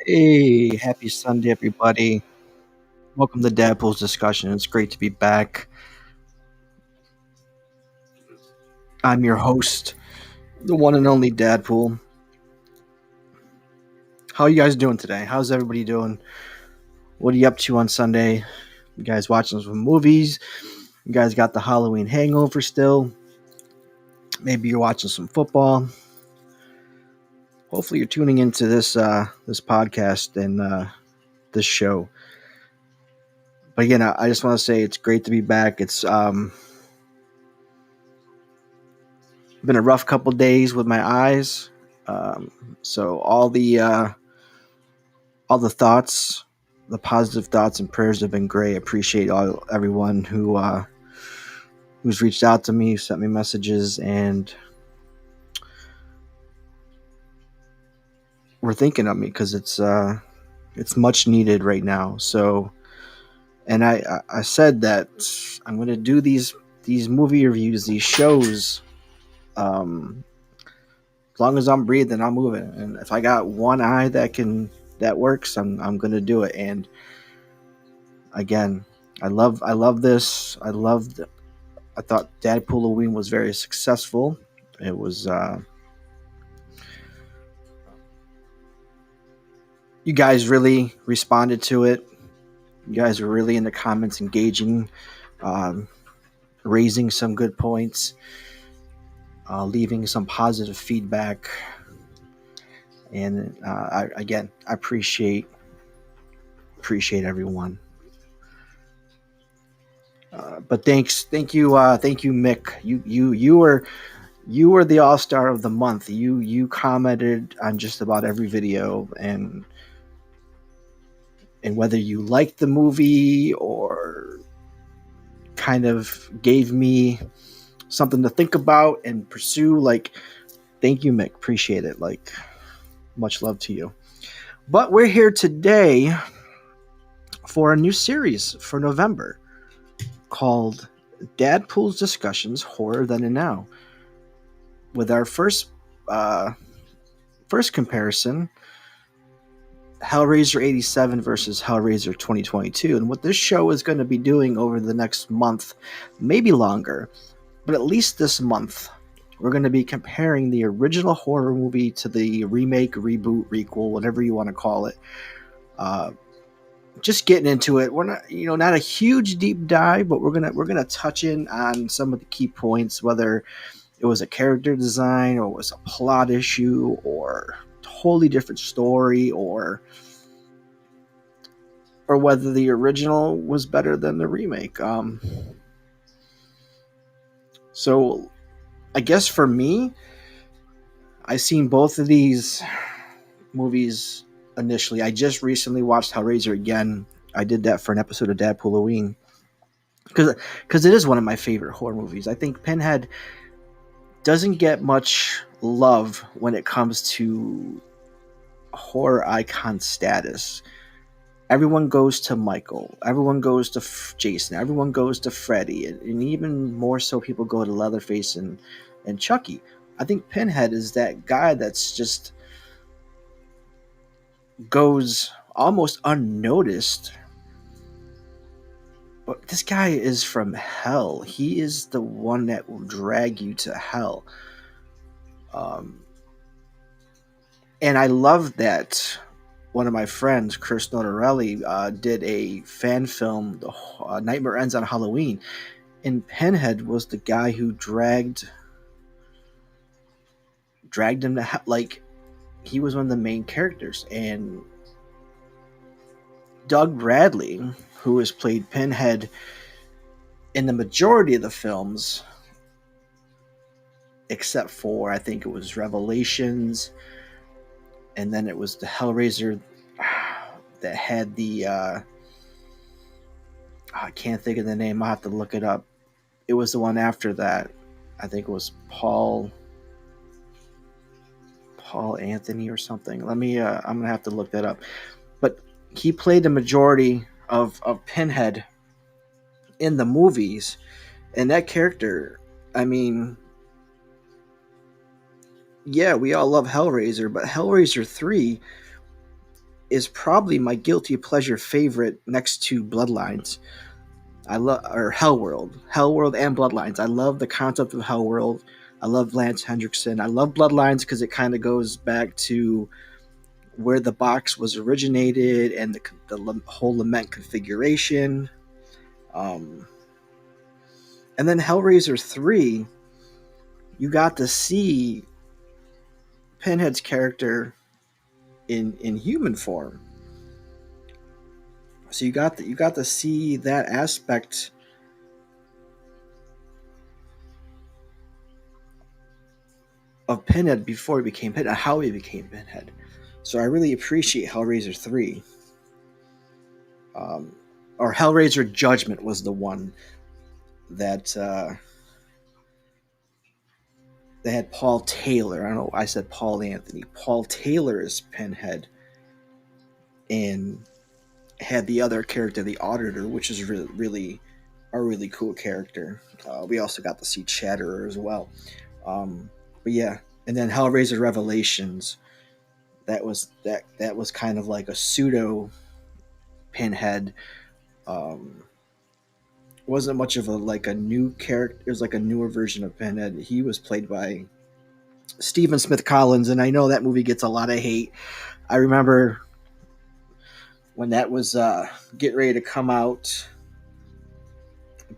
Hey, happy Sunday, everybody. Welcome to DadPooL's discussion. It's great to be back. I'm your host, the one and only DadPooL. How are you guys doing today? How's everybody doing? What are you up to on Sunday? You guys watching some movies? You guys got the Halloween hangover still? Maybe you're watching some football. Hopefully, you're tuning into this podcast and this show. But again, I just want to say it's great to be back. It's been a rough couple days with my eyes. So all the thoughts, the positive thoughts and prayers have been great. I appreciate everyone who's reached out to me, sent me messages, and were thinking of me because it's much needed right now. So, and I said that I'm going to do these movie reviews, these shows. As long as I'm breathing, I'm moving, and if I got one eye that works, I'm going to do it. And again, I love this. I thought DadPooL Halloween was very successful. It was you guys really responded to it. You guys were really in the comments engaging, um, raising some good points, leaving some positive feedback, and I appreciate everyone. But thank you, Mick. You were the all star of the month. You commented on just about every video, and whether you liked the movie or kind of gave me something to think about and pursue. Like, thank you, Mick. Appreciate it. Like, much love to you. But we're here today for a new series for November called DadPooL's Discussions Horror Then and Now. With our first comparison, Hellraiser 87 versus Hellraiser 2022. And what this show is going to be doing over the next month, maybe longer, but at least this month, we're going to be comparing the original horror movie to the remake, reboot, requel, whatever you want to call it. Just getting into it. We're not a huge deep dive, but we're gonna touch in on some of the key points, whether it was a character design or it was a plot issue or totally different story, or whether the original was better than the remake. So I guess for me, I seen both of these movies initially. I just recently watched Hellraiser again. I did that for an episode of DadPooL Halloween because it is one of my favorite horror movies. I think Pinhead doesn't get much love when it comes to horror icon status. Everyone goes to Michael. Everyone goes to Jason. Everyone goes to Freddy, and even more so, people go to Leatherface and Chucky. I think Pinhead is that guy that's just goes almost unnoticed. But this guy is from hell. He is the one that will drag you to hell. And I love that one of my friends, Chris Notarelli, did a fan film, The Nightmare Ends on Halloween. And Pinhead was the guy who dragged him to hell. Like, he was one of the main characters. And Doug Bradley, who has played Pinhead in the majority of the films, except for, I think it was Revelations, and then it was the Hellraiser that had the I can't think of the name. I'll have to look it up. It was the one after that. I think it was Paul Anthony or something. I'm gonna have to look that up. But he played the majority of Pinhead in the movies, and that character, I mean, yeah, we all love Hellraiser, but Hellraiser 3 is probably my guilty pleasure favorite next to Bloodlines. I love or Hellworld and Bloodlines. I love the concept of Hellworld. I love Lance Hendrickson. I love Bloodlines because it kind of goes back to where the box was originated and the whole lament configuration. Um, and then Hellraiser 3, you got to see Pinhead's character in human form. So you got to see that aspect of Pinhead before he became Pinhead, how he became Pinhead. So I really appreciate Hellraiser 3. Or Hellraiser Judgment was the one that they had Paul Taylor. I don't know. I said Paul Anthony. Paul Taylor is Pinhead, and had the other character, the Auditor, which is really a really cool character. We also got to see Chatterer as well. But yeah, and then Hellraiser Revelations. That was kind of like a pseudo Pinhead. Wasn't much of a new character. It was like a newer version of Pinhead. He was played by Stephen Smith Collins, and I know that movie gets a lot of hate. I remember when that was getting ready to come out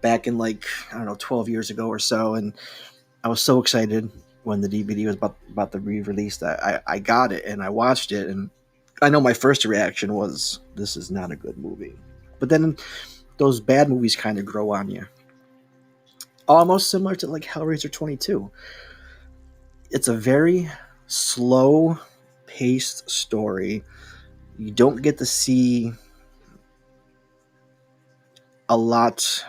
back in 12 years ago or so, and I was so excited when the DVD was about to be released. I got it and I watched it, and I know my first reaction was, this is not a good movie. But then those bad movies kind of grow on you. Almost similar to like Hellraiser 22. It's a very slow paced story. You don't get to see a lot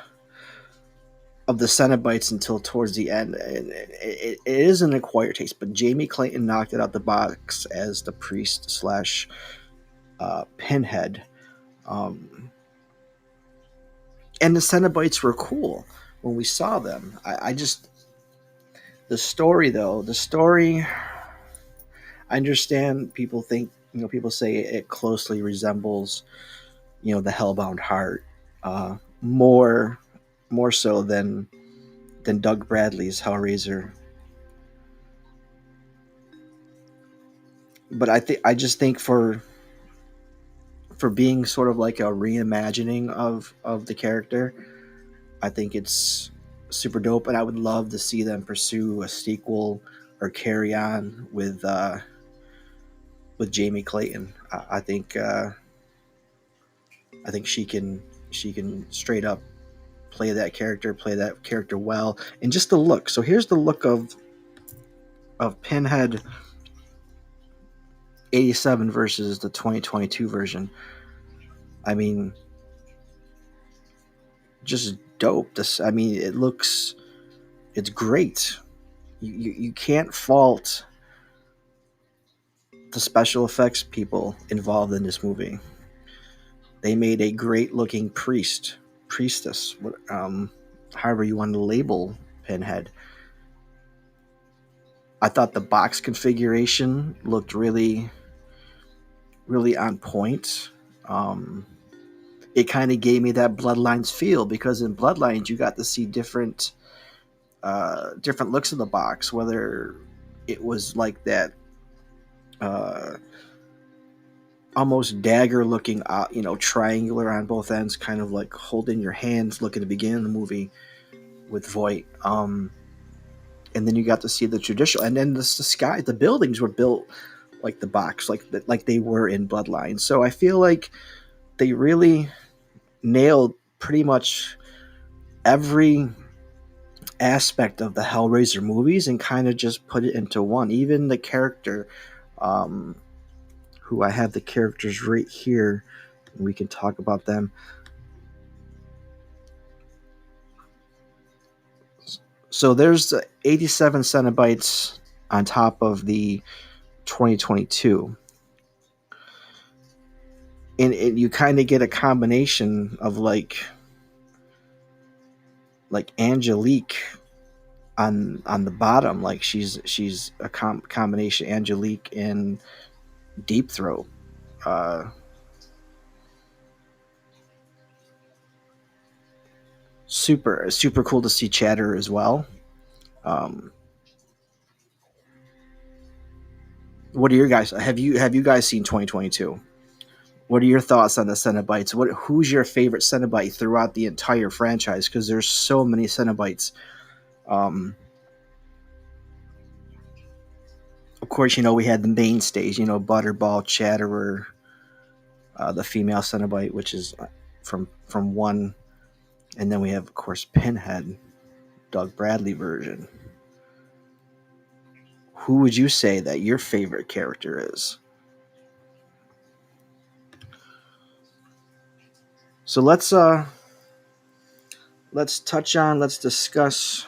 of the Cenobites until towards the end. It is an acquired taste, but Jamie Clayton knocked it out the box as the priest slash Pinhead. And the Cenobites were cool when we saw them. The story, I understand people think, people say it closely resembles, the Hellbound Heart, more so than Doug Bradley's Hellraiser. But I just think for being sort of like a reimagining of the character, I think it's super dope, and I would love to see them pursue a sequel or carry on with Jamie Clayton. I think she can straight up play that character well, and just the look. So here's the look of Pinhead 87 versus the 2022 version. I mean, just dope. It's great. You can't fault the special effects people involved in this movie. They made a great looking priestess, however you want to label Pinhead. I thought the box configuration looked really, really on point. It kind of gave me that Bloodlines feel, because in Bloodlines you got to see different looks of the box, whether it was like that almost dagger looking, triangular on both ends, kind of like holding your hands look at the beginning of the movie with Voight. And then you got to see the traditional, and then the sky, the buildings were built like the box, like they were in Bloodlines. So I feel like they really nailed pretty much every aspect of the Hellraiser movies and kind of just put it into one. Even the character, who I have the characters right here, and we can talk about them. So there's the 87 Cenobites on top of the 2022. And you kind of get a combination of like Angelique on the bottom, like she's a combination Angelique and Deep Throat. Uh, super cool to see Chatter as well. Um, what are your guys? Have you guys seen 2022? What are your thoughts on the Cenobites? Who's your favorite Cenobite throughout the entire franchise? Because there's so many Cenobites. Um, of course, we had the mainstays. Butterball, Chatterer, the female Cenobite, which is from one, and then we have, of course, Pinhead, Doug Bradley version. Who would you say that your favorite character is? So let's discuss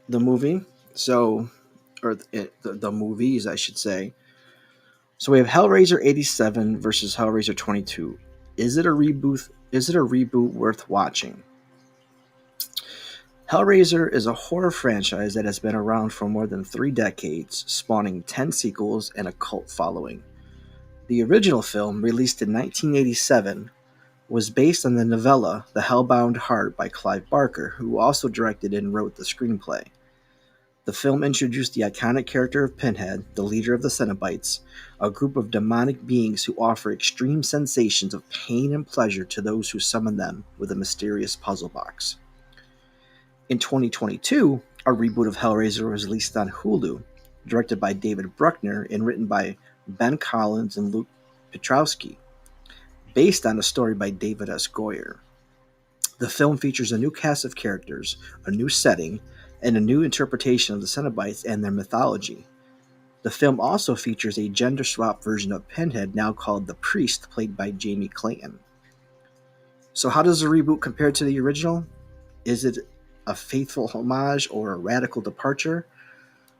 the movie. So, or the movies, I should say. So we have Hellraiser 87 versus Hellraiser 22. Is it a reboot? Is it a reboot worth watching? Hellraiser is a horror franchise that has been around for more than 3 decades, spawning 10 sequels and a cult following. The original film, released in 1987, was based on the novella The Hellbound Heart by Clive Barker, who also directed and wrote the screenplay. The film introduced the iconic character of Pinhead, the leader of the Cenobites, a group of demonic beings who offer extreme sensations of pain and pleasure to those who summon them with a mysterious puzzle box. In 2022, a reboot of Hellraiser was released on Hulu, directed by David Bruckner and written by Ben Collins and Luke Piotrowski, based on a story by David S. Goyer. The film features a new cast of characters, a new setting, and a new interpretation of the Cenobites and their mythology. The film also features a gender-swapped version of Pinhead, now called the Priest, played by Jamie Clayton. So how does the reboot compare to the original? Is it a faithful homage or a radical departure?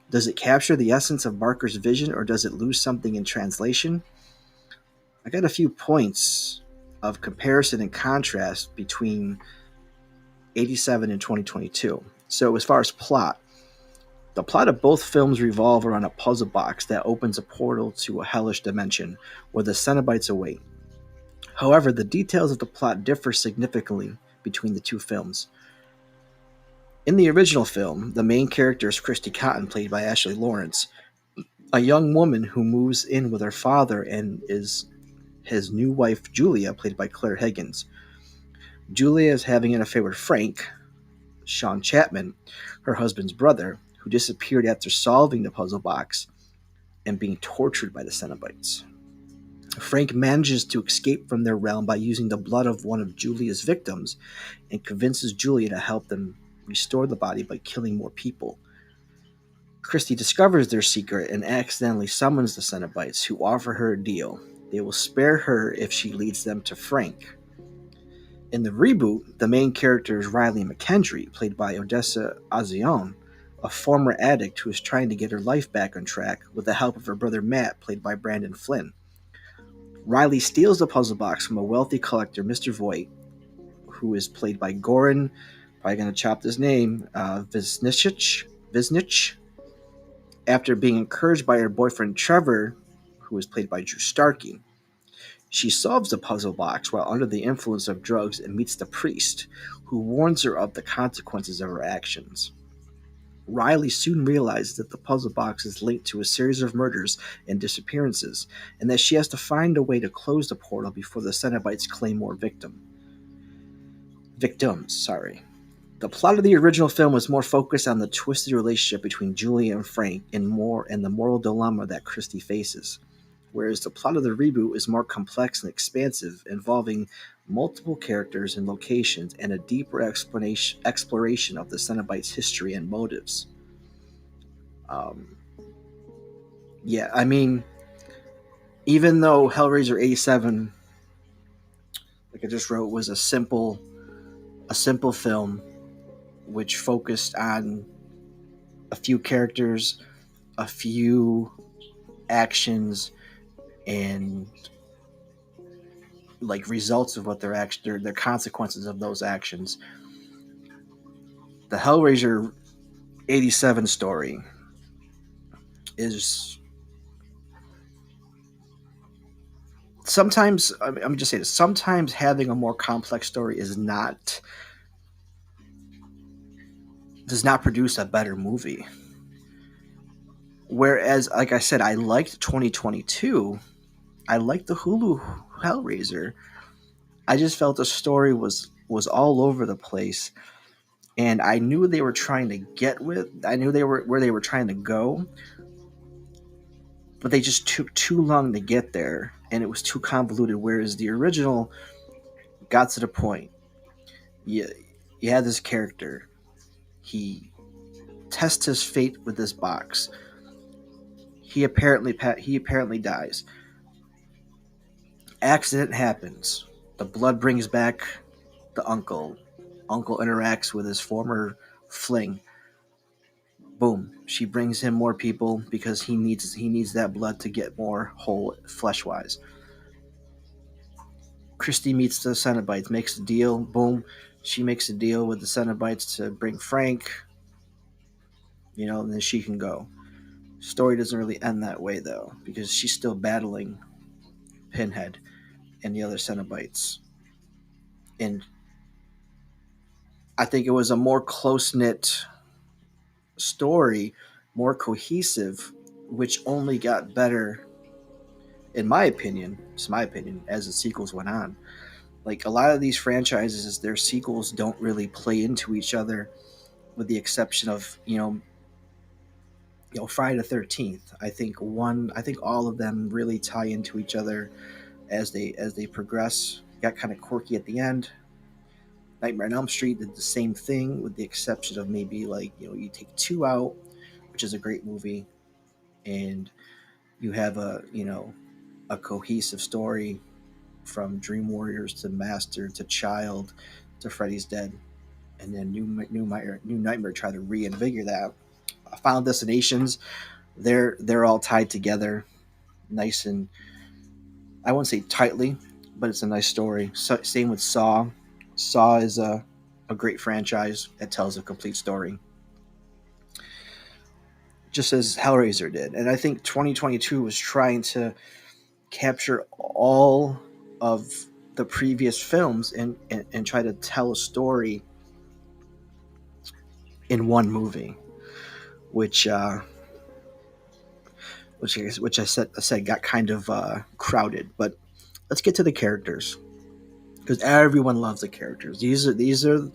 Does it capture the essence of Barker's vision, or does it lose something in translation? I got a few points of comparison and contrast between 87 and 2022. So as far as plot, the plot of both films revolve around a puzzle box that opens a portal to a hellish dimension where the Cenobites await. However, the details of the plot differ significantly between the two films. In the original film, the main character is Christy Cotton, played by Ashley Lawrence, a young woman who moves in with her father and is his new wife, Julia, played by Claire Higgins. Julia is having an affair with Frank, Sean Chapman, her husband's brother, who disappeared after solving the puzzle box and being tortured by the Cenobites. Frank manages to escape from their realm by using the blood of one of Julia's victims and convinces Julia to help them restore the body by killing more people. Christy discovers their secret and accidentally summons the Cenobites, who offer her a deal. They will spare her if she leads them to Frank. In the reboot, the main character is Riley McKendry, played by Odessa Azion, a former addict who is trying to get her life back on track with the help of her brother Matt, played by Brandon Flynn. Riley steals the puzzle box from a wealthy collector, Mr. Voight, who is played by Goran, probably going to chop this name, Visnich, after being encouraged by her boyfriend Trevor, who is played by Drew Starkey. She solves the puzzle box while under the influence of drugs and meets the priest, who warns her of the consequences of her actions. Riley soon realizes that the puzzle box is linked to a series of murders and disappearances, and that she has to find a way to close the portal before the Cenobites claim more victims. The plot of the original film was more focused on the twisted relationship between Julia and Frank and the moral dilemma that Christy faces, whereas the plot of the reboot is more complex and expansive, involving multiple characters and locations and a deeper exploration of the Cenobites' history and motives. Um, yeah, I mean, even though Hellraiser 87, like I just wrote, was a simple film which focused on a few characters, a few actions, and like results of what their consequences of those actions. The Hellraiser 87 story is sometimes I'm just saying this, sometimes having a more complex story is not does not produce a better movie. Whereas, like I said, I liked 2022. I liked the Hulu Hellraiser. I just felt the story was all over the place, and I knew they were trying to get with. I knew they were where they were trying to go, but they just took too long to get there, and it was too convoluted. Whereas the original got to the point. You, you had this character. He tests his fate with this box. He apparently dies. Accident happens. The blood brings back the uncle. Uncle interacts with his former fling. Boom. She brings him more people because he needs that blood to get more whole flesh wise. Christy meets the Cenobites, makes a deal. Boom. She makes a deal with the Cenobites to bring Frank, and then she can go. Story doesn't really end that way though, because she's still battling Pinhead and the other Cenobites. And I think it was a more close knit story, more cohesive, which only got better, in my opinion. It's my opinion, as the sequels went on. Like a lot of these franchises, their sequels don't really play into each other, with the exception of Friday the 13th. I think all of them really tie into each other as they progress. Got kind of quirky at the end. Nightmare on Elm Street did the same thing, with the exception of maybe like you take two out, which is a great movie, and you have a cohesive story from Dream Warriors to Master to Child to Freddy's Dead, and then New Nightmare try to reinvigorate that. Final Destinations, they're all tied together, nice and I won't say tightly, but it's a nice story. So, same with Saw. Saw is a great franchise that tells a complete story, just as Hellraiser did. And I think 2022 was trying to capture all of the previous films and try to tell a story in one movie, which which I said got kind of crowded. But let's get to the characters, because everyone loves the characters. These are the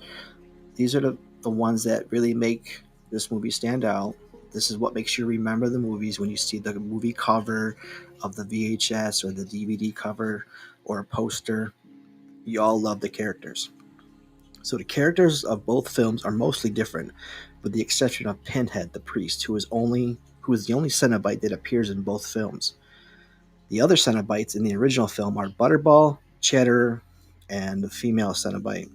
ones that really make this movie stand out. This is what makes you remember the movies when you see the movie cover of the VHS or the DVD cover or a poster. You all love the characters. So the characters of both films are mostly different, with the exception of Pinhead, the priest, who is the only Cenobite that appears in both films. The other Cenobites in the original film are Butterball, Chatterer, and the female Cenobite,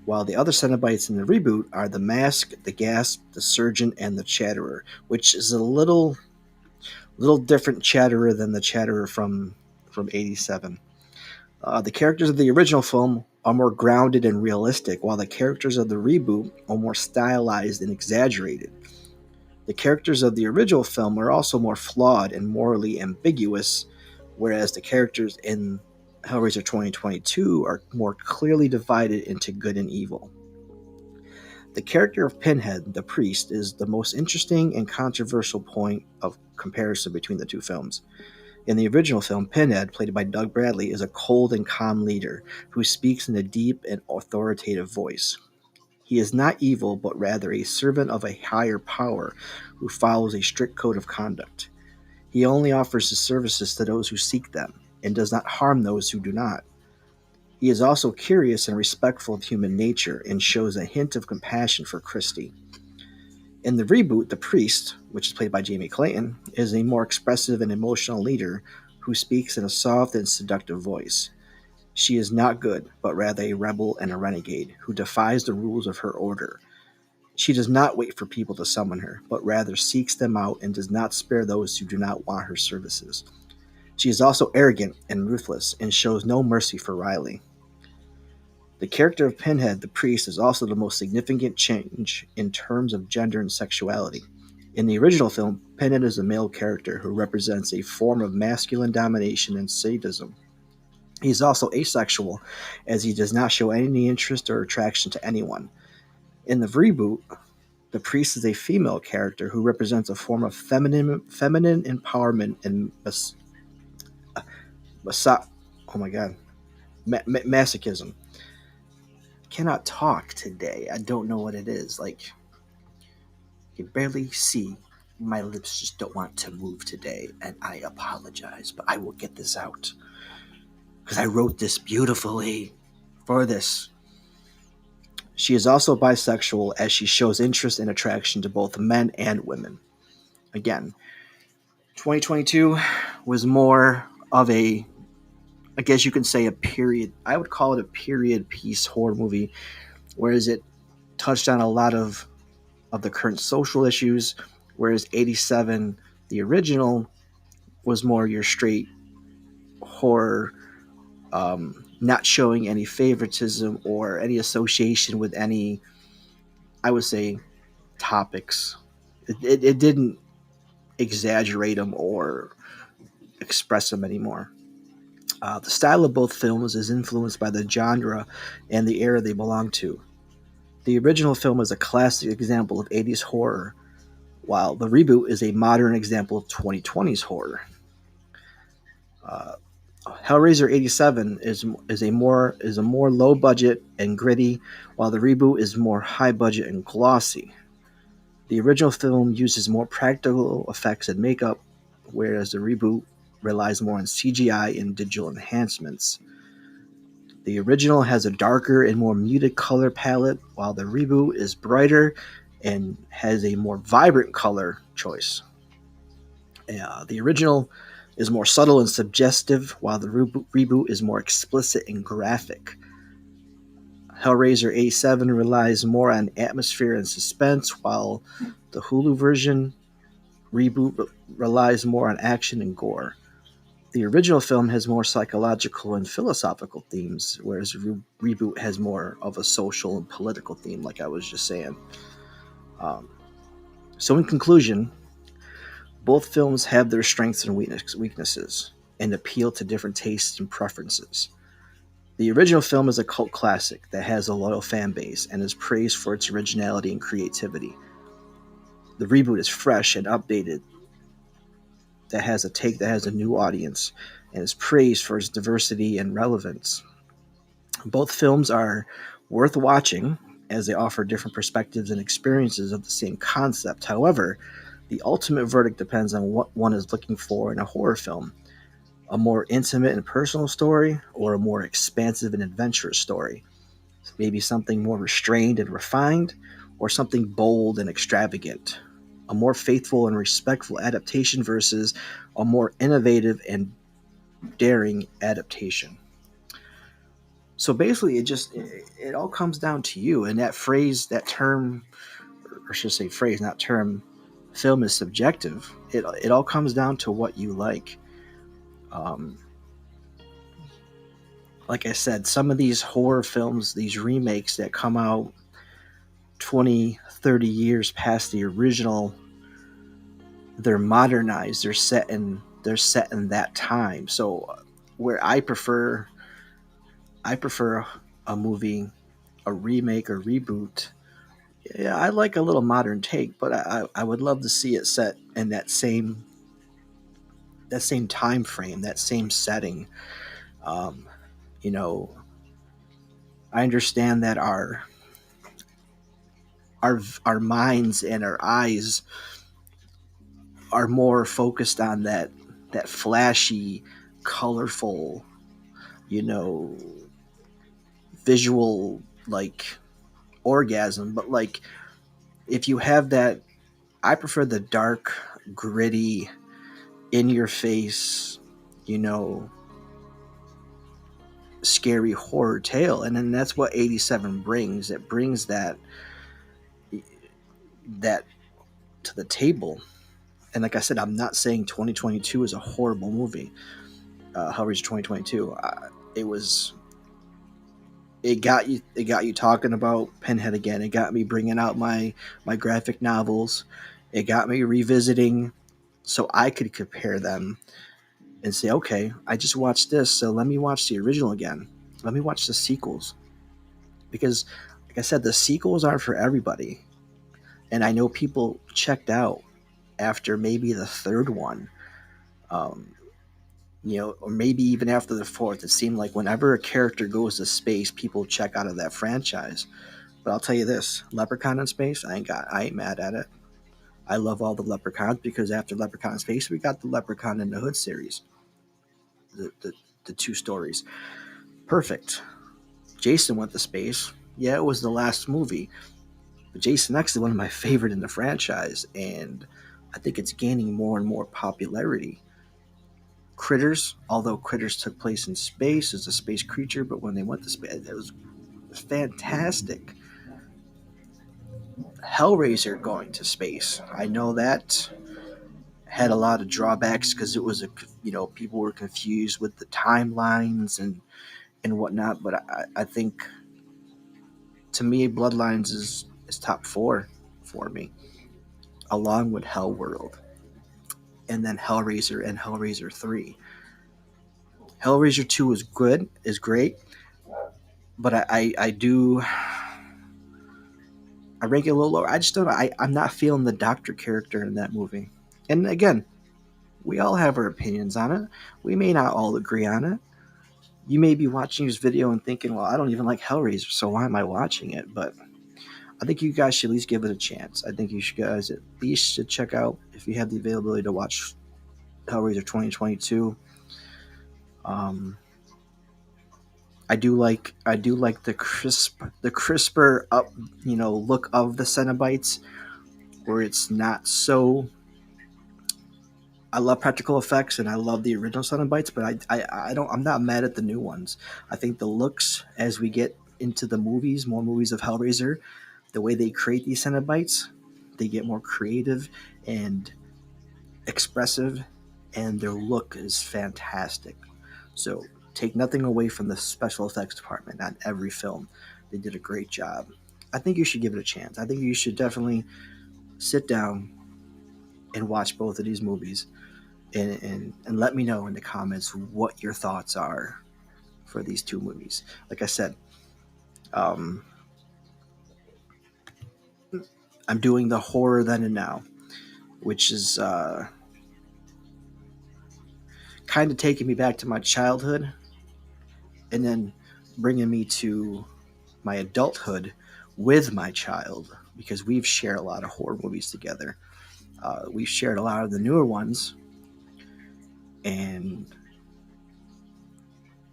while the other Cenobites in the reboot are the Mask, the Gasp, the Surgeon, and the Chatterer, which is a little different Chatterer than the Chatterer from '87. The characters of the original film are more grounded and realistic, while the characters of the reboot are more stylized and exaggerated. The characters of the original film are also more flawed and morally ambiguous, whereas the characters in Hellraiser 2022 are more clearly divided into good and evil. The character of Pinhead, the priest, is the most interesting and controversial point of comparison between the two films. In the original film, Pinhead, played by Doug Bradley, is a cold and calm leader who speaks in a deep and authoritative voice. He is not evil, but rather a servant of a higher power who follows a strict code of conduct. He only offers his services to those who seek them, and does not harm those who do not. He is also curious and respectful of human nature, and shows a hint of compassion for Christie. In the reboot, the priest, which is played by Jamie Clayton, is a more expressive and emotional leader who speaks in a soft and seductive voice. She is not good, but rather a rebel and a renegade who defies the rules of her order. She does not wait for people to summon her, but rather seeks them out and does not spare those who do not want her services. She is also arrogant and ruthless, and shows no mercy for Riley. The character of Pinhead the priest is also the most significant change in terms of gender and sexuality. In the original film, Pinhead is a male character who represents a form of masculine domination and sadism. He's also asexual, as he does not show any interest or attraction to anyone. In the reboot, the priest is a female character who represents a form of feminine empowerment and masa- oh my god, masochism. Cannot talk today. I don't know what it is. Like, you barely see. My lips just don't want to move today, and I apologize, but I will get this out because I wrote this beautifully for this. She is also bisexual, as she shows interest and attraction to both men and women. Again, 2022 was more of a, I guess you can say, a period. I would call it a period piece horror movie, whereas it touched on a lot of the current social issues, whereas 87, the original, was more your straight horror, not showing any favoritism or any association with any, I would say, topics. It didn't exaggerate them or express them anymore. The style of both films is influenced by the genre and the era they belong to. The original film is a classic example of 80s horror, while the reboot is a modern example of 2020s horror. Uh, Hellraiser 87 is a more low budget and gritty, while the reboot is more high budget and glossy. The original film uses more practical effects and makeup, whereas the reboot relies more on CGI and digital enhancements. The original has a darker and more muted color palette, while the reboot is brighter and has a more vibrant color choice. The original is more subtle and suggestive, while the reboot is more explicit and graphic. Hellraiser 87 relies more on atmosphere and suspense, while the Hulu version reboot relies more on action and gore. The original film has more psychological and philosophical themes, whereas the reboot has more of a social and political theme, like I was just saying. Um, so, in conclusion, both films have their strengths and weaknesses and appeal to different tastes and preferences. The original film is a cult classic that has a loyal fan base and is praised for its originality and creativity. The reboot is fresh and updated, that has a take that has a new audience, and is praised for its diversity and relevance. Both films are worth watching, as they offer different perspectives and experiences of the same concept. However, the ultimate verdict depends on what one is looking for in a horror film: a more intimate and personal story, or a more expansive and adventurous story. Maybe something more restrained and refined, or something bold and extravagant. A more faithful and respectful adaptation versus a more innovative and daring adaptation. So basically, it all comes down to you. And that phrase, that term, or should I say phrase, not term, film is subjective. It all comes down to what you like. Um, like I said, some of these horror films, these remakes that come out 20, 30 years past the original, they're modernized. They're set in that time. So where I prefer a movie, a remake or reboot. Yeah, I like a little modern take, but I would love to see it set in that same time frame, that same setting. Um, you know, I understand that our minds and our eyes are more focused on that flashy, colorful, you know, visual, like, orgasm. But like, if you have that, I prefer the dark, gritty, in your face, you know, scary horror tale. And then that's what 87 brings. It brings that to the table. And like I said, I'm not saying 2022 is a horrible movie. Hellraiser 2022. It was. It got you talking about Pinhead again. It got me bringing out my graphic novels. It got me revisiting, so I could compare them. and say, okay, I just watched this, so let me watch the original again. Let me watch the sequels. Because, like I said, the sequels aren't for everybody. And I know people checked out after maybe the third one. Um, or maybe even after the fourth. It seemed like whenever a character goes to space, people check out of that franchise. But I'll tell you this: Leprechaun in Space, I ain't mad at it. I love all the Leprechauns because after Leprechaun in Space, we got the Leprechaun in the Hood series, the the, the two stories. Perfect. Jason went to space. Yeah, it was the last movie, but Jason X is one of my favorite in the franchise, and I think it's gaining more and more popularity. Critters, although Critters took place in space as a space creature, but when they went to space, it was fantastic. Hellraiser going to space, I know that had a lot of drawbacks because it was people were confused with the timelines and whatnot. But I think to me, Bloodlines is top four for me, along with Hellworld, and then Hellraiser and Hellraiser 3. Hellraiser 2 is great, but I rank it a little lower. I just don't know. I'm not feeling the Doctor character in that movie. And again, we all have our opinions on it. We may not all agree on it. You may be watching this video and thinking, well, I don't even like Hellraiser, so why am I watching it? But I think you guys should at least give it a chance. I think you guys at least should check out, if you have the availability to watch Hellraiser 2022. I do like the crisper up look of the Cenobites, where it's not so. I love practical effects and I love the original Cenobites, but I'm not mad at the new ones. I think the looks as we get into the movies, more movies of Hellraiser, the way they create these Cenobites, they get more creative and expressive, and their look is fantastic. So take nothing away from the special effects department on every film. They did a great job. I think you should give it a chance. I think you should definitely sit down and watch both of these movies and let me know in the comments what your thoughts are for these two movies. Like I said, um, I'm doing the horror then and now, which is kind of taking me back to my childhood and then bringing me to my adulthood with my child, because we've shared a lot of horror movies together. We've shared a lot of the newer ones, and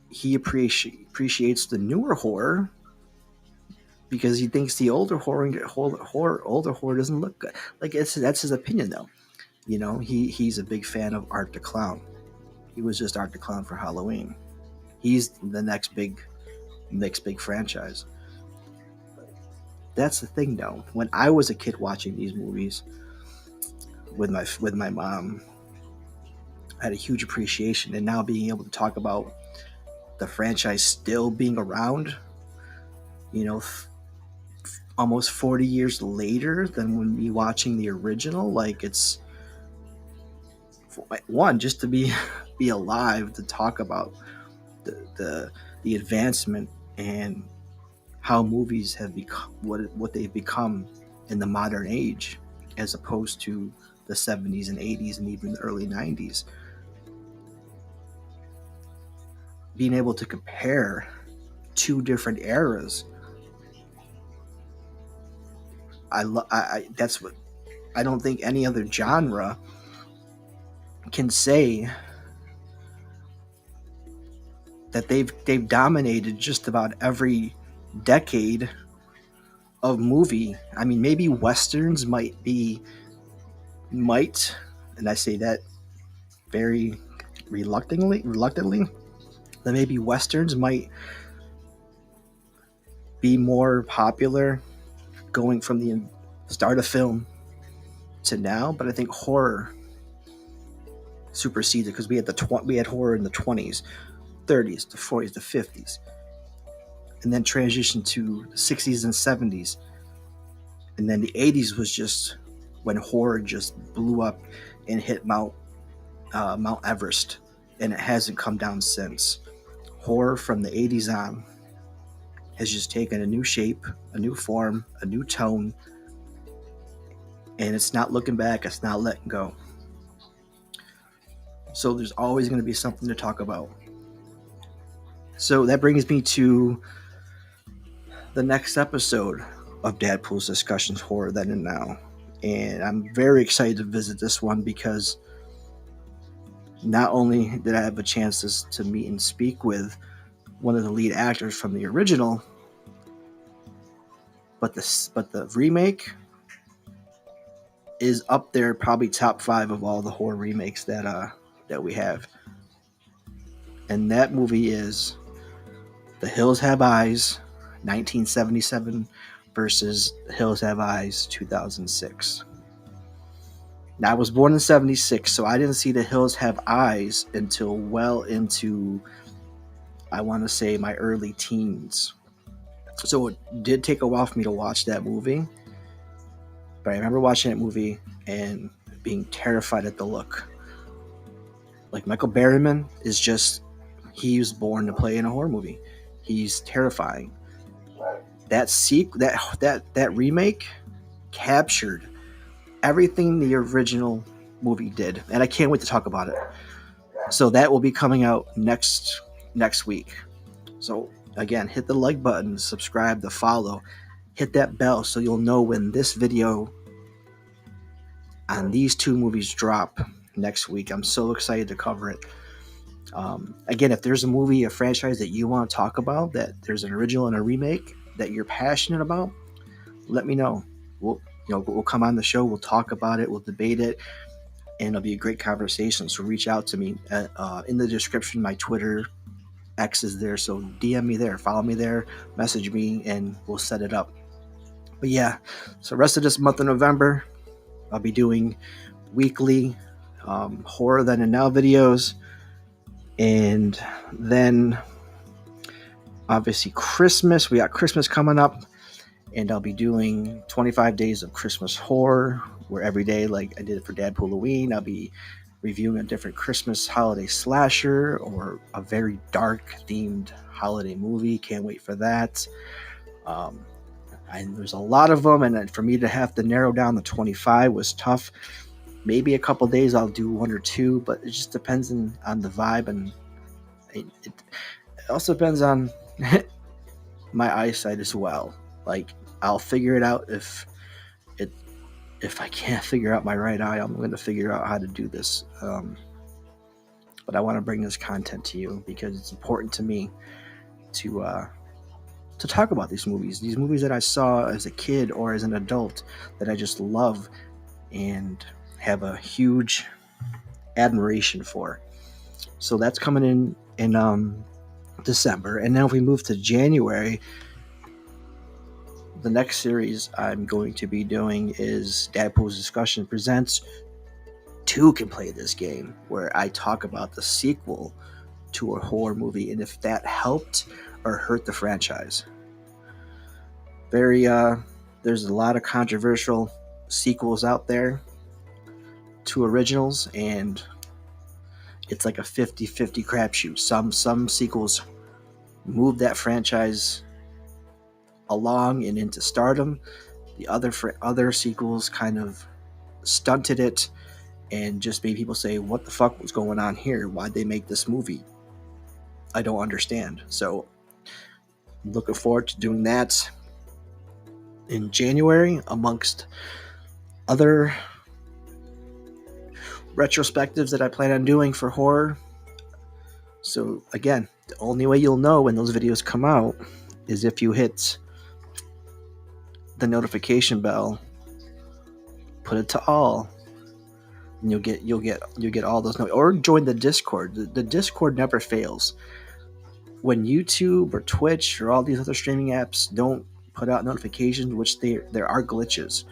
he appreciates the newer horror because he thinks the older horror doesn't look good. Like that's his opinion though. He's a big fan of Art the Clown. He was just Art the Clown for Halloween. He's the next big franchise. That's the thing though. When I was a kid watching these movies with my mom, I had a huge appreciation, and now being able to talk about the franchise still being around, you know, almost 40 years later than when me watching the original, like it's one just to be be alive to talk about the advancement and how movies have become what they've become in the modern age, as opposed to the 70s and 80s and even the early 90s. Being able to compare two different eras, that's what I don't think any other genre can say that they've dominated just about every decade of movie. I mean, maybe westerns might, and I say that very reluctantly, that maybe westerns might be more popular going from the start of film to now, but I think horror supersedes it because we had horror in the 20s, 30s, the 40s, the 50s, and then transitioned to the 60s and 70s, and then the 80s was just when horror just blew up and hit Mount Everest. and it hasn't come down since. Horror from the 80s on has just taken a new shape, a new form, a new tone, and it's not looking back, it's not letting go. So there's always going to be something to talk about. So that brings me to the next episode of DadPooL's Discussions Horror Then and Now. And I'm very excited to visit this one because not only did I have a chance to meet and speak with one of the lead actors from the original, but the remake is up there, probably top 5 of all the horror remakes that we have. And that movie is The Hills Have Eyes, 1977 versus The Hills Have Eyes, 2006. Now, I was born in 76, so I didn't see The Hills Have Eyes until well into, I want to say, my early teens. So it did take a while for me to watch that movie. But I remember watching that movie and being terrified at the look. Like, Michael Berryman is just, he was born to play in a horror movie. He's terrifying. That remake captured everything the original movie did, and I can't wait to talk about it. So that will be coming out next week. So again, hit the like button, subscribe, the follow, hit that bell so you'll know when this video on these two movies drop next week. I'm so excited to cover it. Again, if there's a franchise that you want to talk about, that there's an original and a remake that you're passionate about, let me know. We'll come on the show, we'll talk about it, we'll debate it, and it'll be a great conversation. So reach out to me. In the description, my Twitter X is there, so DM me there, follow me there, message me, and we'll set it up. But yeah, so rest of this month of November, I'll be doing weekly Horror Then and Now videos, and then obviously Christmas, we got Christmas coming up, and I'll be doing 25 days of Christmas horror, where every day, like I did it for DadPooL Halloween, I'll be reviewing a different Christmas holiday slasher or a very dark themed holiday movie. Can't wait for that. And there's a lot of them, and for me to have to narrow down the 25 was tough. Maybe a couple days I'll do one or two, but it just depends on the vibe, and it also depends on my eyesight as well. Like, I'll figure it out if I can't figure out my right eye, I'm going to figure out how to do this. But I want to bring this content to you because it's important to me to talk about these movies that I saw as a kid or as an adult that I just love and have a huge admiration for. So that's coming in December. And then if we move to January, the next series I'm going to be doing is DadPooL's Discussion Presents Two Can Play This Game, where I talk about the sequel to a horror movie and if that helped or hurt the franchise. There's a lot of controversial sequels out there to originals, and it's like a 50-50 crapshoot. Some sequels move that franchise along and into stardom. The other sequels kind of stunted it and just made people say, what the fuck was going on here? Why'd they make this movie? I don't understand. So I'm looking forward to doing that in January, amongst other retrospectives that I plan on doing for horror. So again, the only way you'll know when those videos come out is if you hit the notification bell, put it to all, and you'll get all those or join the Discord. The Discord never fails. When YouTube or Twitch or all these other streaming apps don't put out notifications, which there are glitches,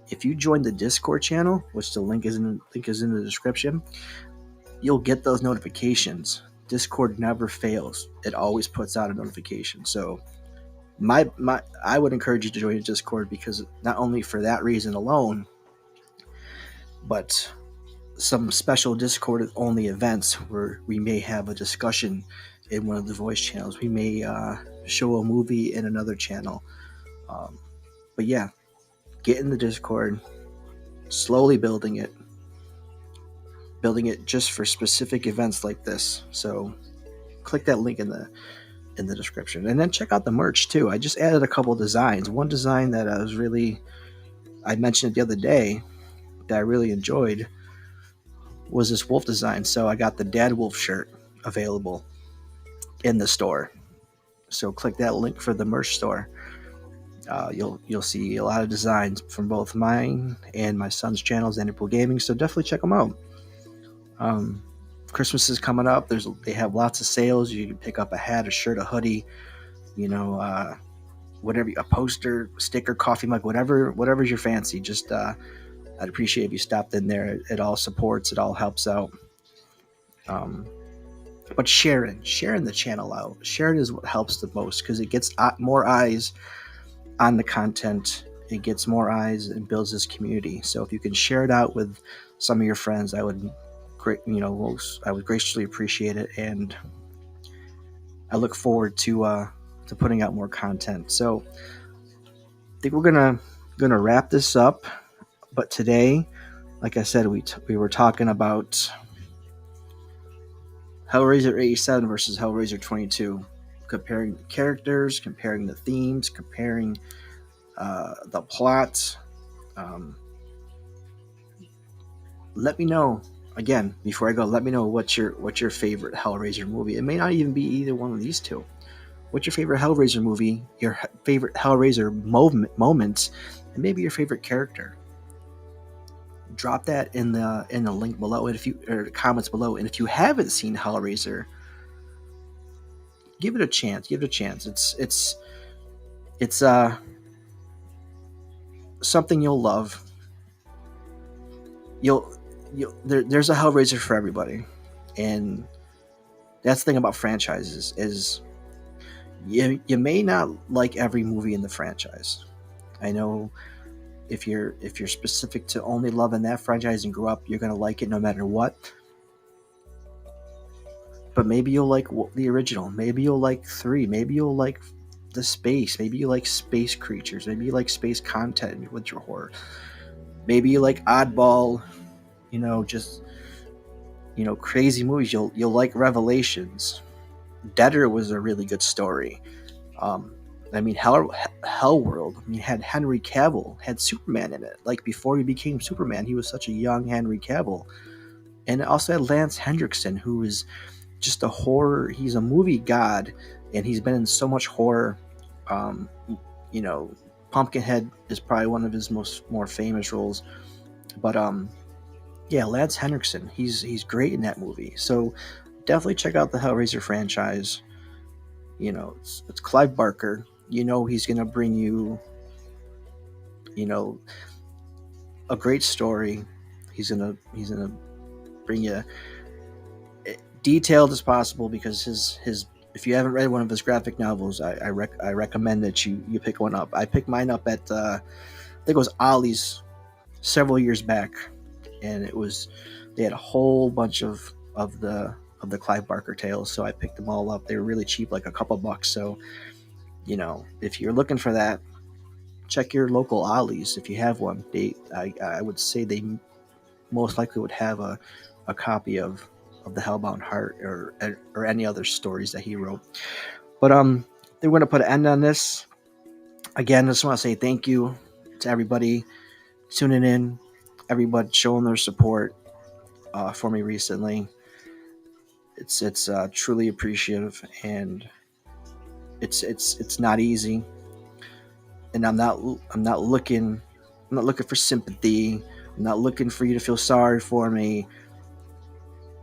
if you join the Discord channel, which the link is in the description, you'll get those notifications. Discord never fails. It always puts out a notification. So I would encourage you to join the Discord, because not only for that reason alone, but some special Discord only events where we may have a discussion in one of the voice channels. We may show a movie in another channel. Um, but yeah, get in the Discord, slowly building it just for specific events like this. So click that link in the description, and then check out the merch too. I just added a couple designs. One design that I mentioned it the other day that I really enjoyed was this wolf design. So I got the Dad Wolf shirt available in the store. So click that link for the merch store. You'll see a lot of designs from both mine and my son's channels, DadPooL Gaming. So definitely check them out. Christmas is coming up. They have lots of sales. You can pick up a hat, a shirt, a hoodie, whatever, a poster, sticker, coffee mug, whatever's your fancy. Just I'd appreciate if you stopped in there. It all supports. It all helps out. But sharing the channel out. Sharing is what helps the most because it gets more eyes on the content. It gets more eyes and builds this community. So if you can share it out with some of your friends, I would graciously appreciate it, and I look forward to putting out more content. So I think we're gonna wrap this up. But today, like I said, we were talking about Hellraiser 87 versus Hellraiser 22, comparing the characters, comparing the themes, comparing the plot. Let me know again before I go. Let me know what's your favorite Hellraiser movie. It may not even be either one of these two. What's your favorite Hellraiser movie? Your favorite Hellraiser moments, and maybe your favorite character. Drop that in the link below, and the comments below. And if you haven't seen Hellraiser, give it a chance. It's something you'll love. There's a Hellraiser for everybody, and that's the thing about franchises is you may not like every movie in the franchise. I know if you're specific to only loving that franchise and grew up, you're gonna like it no matter what. But maybe you'll like the original. Maybe you'll like 3. Maybe you'll like the space. Maybe you like space creatures. Maybe you like space content with your horror. Maybe you like oddball, just crazy movies. You'll like Revelations. Deader was a really good story. Hellworld. Had Henry Cavill, had Superman in it. Like before he became Superman, he was such a young Henry Cavill, and it also had Lance Hendrickson, who is just a horror. He's a movie god, and he's been in so much horror. Pumpkinhead is probably one of his more famous roles, but Lance Hendrickson, he's great in that movie. So definitely check out the Hellraiser franchise. It's Clive Barker. He's gonna bring you, a great story. He's gonna bring you detailed as possible, because his if you haven't read one of his graphic novels, I recommend that you pick one up. I picked mine up at I think it was Ollie's several years back, and they had a whole bunch of the Clive Barker tales, so I picked them all up. They were really cheap, like a couple bucks. So if you're looking for that, check your local Ollie's if you have one. I would say they most likely would have a copy of the Hellbound Heart or any other stories that he wrote. But we're going to put an end on this. Again, I just want to say thank you to everybody tuning in, everybody showing their support for me recently. It's truly appreciative, and it's not easy. And I'm not looking for sympathy. I'm not looking for you to feel sorry for me.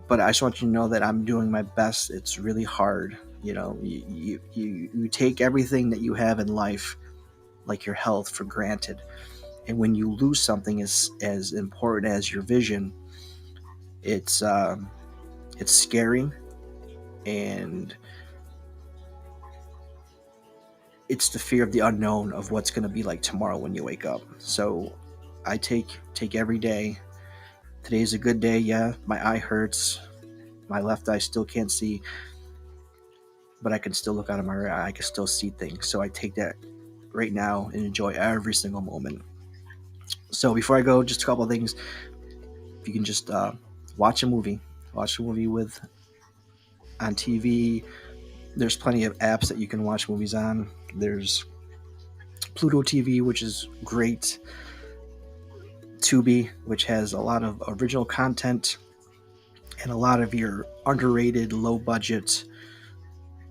But I just want you to know that I'm doing my best. It's really hard. You take everything that you have in life, like your health, for granted. And when you lose something as important as your vision, it's scary, and it's the fear of the unknown of what's going to be like tomorrow when you wake up. So I take every day Today's a good day. Yeah, my eye hurts. My left eye still can't see, but I can still look out of my right eye. I can still see things. So I take that right now and enjoy every single moment. So before I go, just a couple of things. If you can just watch a movie, with on TV. There's plenty of apps that you can watch movies on. There's Pluto TV, which is great. Tubi, which has a lot of original content and a lot of your underrated, low budget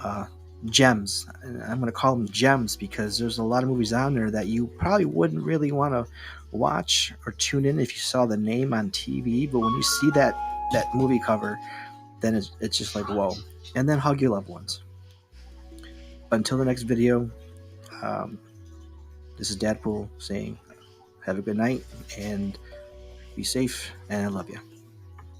uh, gems. And I'm going to call them gems because there's a lot of movies on there that you probably wouldn't really want to watch or tune in if you saw the name on TV. But when you see that movie cover, then it's just like, whoa. And then hug your loved ones. But until the next video, um, this is DadPooL saying, have a good night and be safe, and I love you.